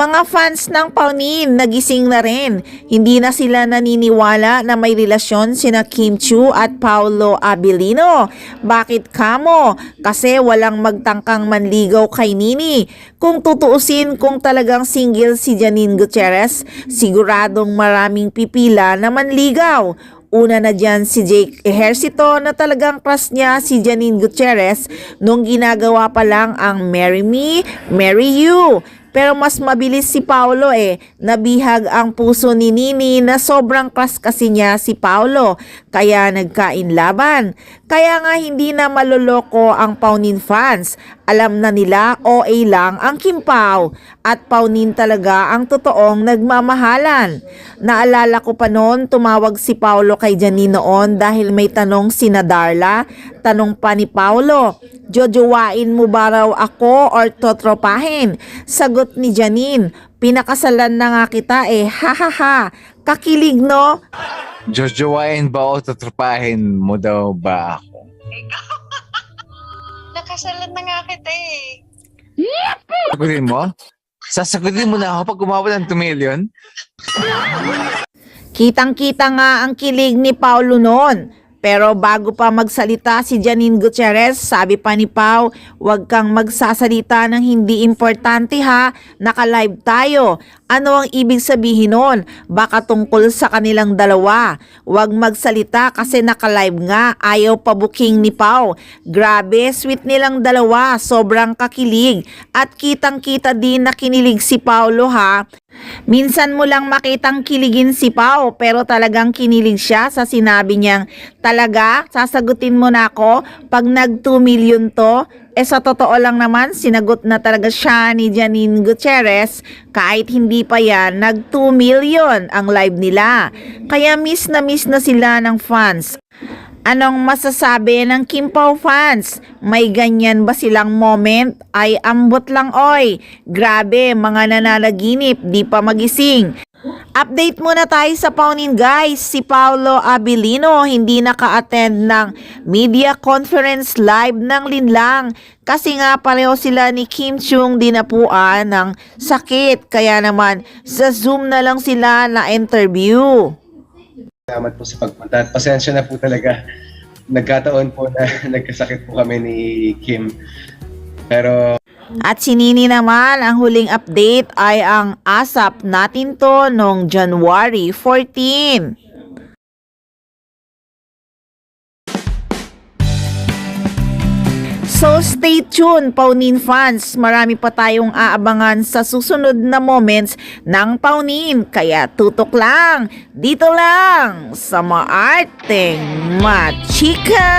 Mga fans ng Paunin nagising na rin. Hindi na sila naniniwala na may relasyon sina Kim Chiu at Paolo Abilino. Bakit kamo? Kasi walang magtangkang manligaw kay Nini. Kung tutuusin kung talagang single si Janine Gutierrez, siguradong maraming pipila na manligaw. Una na dyan si Jake Ejercito na talagang crush niya si Janine Gutierrez nung ginagawa pa lang ang Marry Me, Marry You. Pero mas mabilis si Paolo nabihag ang puso ni Nini na sobrang crush kasi niya si Paolo, kaya nagkainlaban. Kaya nga hindi na maloloko ang Paunin fans. Alam na nila OA lang ang Kim Pao at Paunin talaga ang totoong nagmamahalan. Naalala ko pa noon tumawag si Paolo kay Janine noon dahil may tanong sina Darla. Tanong pa ni Paolo, jojowain mo ba raw ako or totropahin? Sagot ni Janine, pinakasalan na nga kita hahaha. Kakilig no? Jojowain ba o tatrapahin mo daw ba ako? Ikaw. Nakasalan na nga kita Sagutin mo? Sasagutin mo na ako pag umabot ng 2 million? Kitang-kita nga ang kilig ni Paolo noon. Pero bago pa magsalita si Janine Gutierrez, sabi pa ni Pao, huwag kang magsasalita ng hindi importante ha, naka-live tayo. Ano ang ibig sabihin nun? Baka tungkol sa kanilang dalawa. Huwag magsalita kasi naka-live nga, ayaw pa booking ni Pao. Grabe, sweet nilang dalawa, sobrang kakilig. At kitang-kita din na kinilig si Paolo ha. Minsan mo lang makitang kiligin si Pao pero talagang kinilig siya sa sinabi niyang, talaga, sasagutin mo na ako pag nag 2 million to? Sa totoo lang naman, sinagot na talaga siya ni Janine Gutierrez kahit hindi pa yan nag 2 million ang live nila. Kaya miss na sila ng fans. Anong masasabi ng Kim Pao fans? May ganyan ba silang moment? Ay ambot lang oy. Grabe, mga nananaginip, di pa magising. Update muna tayo sa Paunin guys. Si Paolo Abilino hindi naka-attend ng media conference live ng Linlang. Kasi nga pareho sila ni Kim Chiu dinapuan ng sakit. Kaya naman sa Zoom na lang sila na interview. Salamat po sa pagpunta at pasensya na po talaga. Nagkataon po na nagkasakit po kami ni Kim. Pero at si Nini naman, ang huling update ay ang ASAP natin to noong January 14. So stay tuned Paunin fans, marami pa tayong aabangan sa susunod na moments ng Paunin. Kaya tutok lang, dito lang sa Maarteng Machika!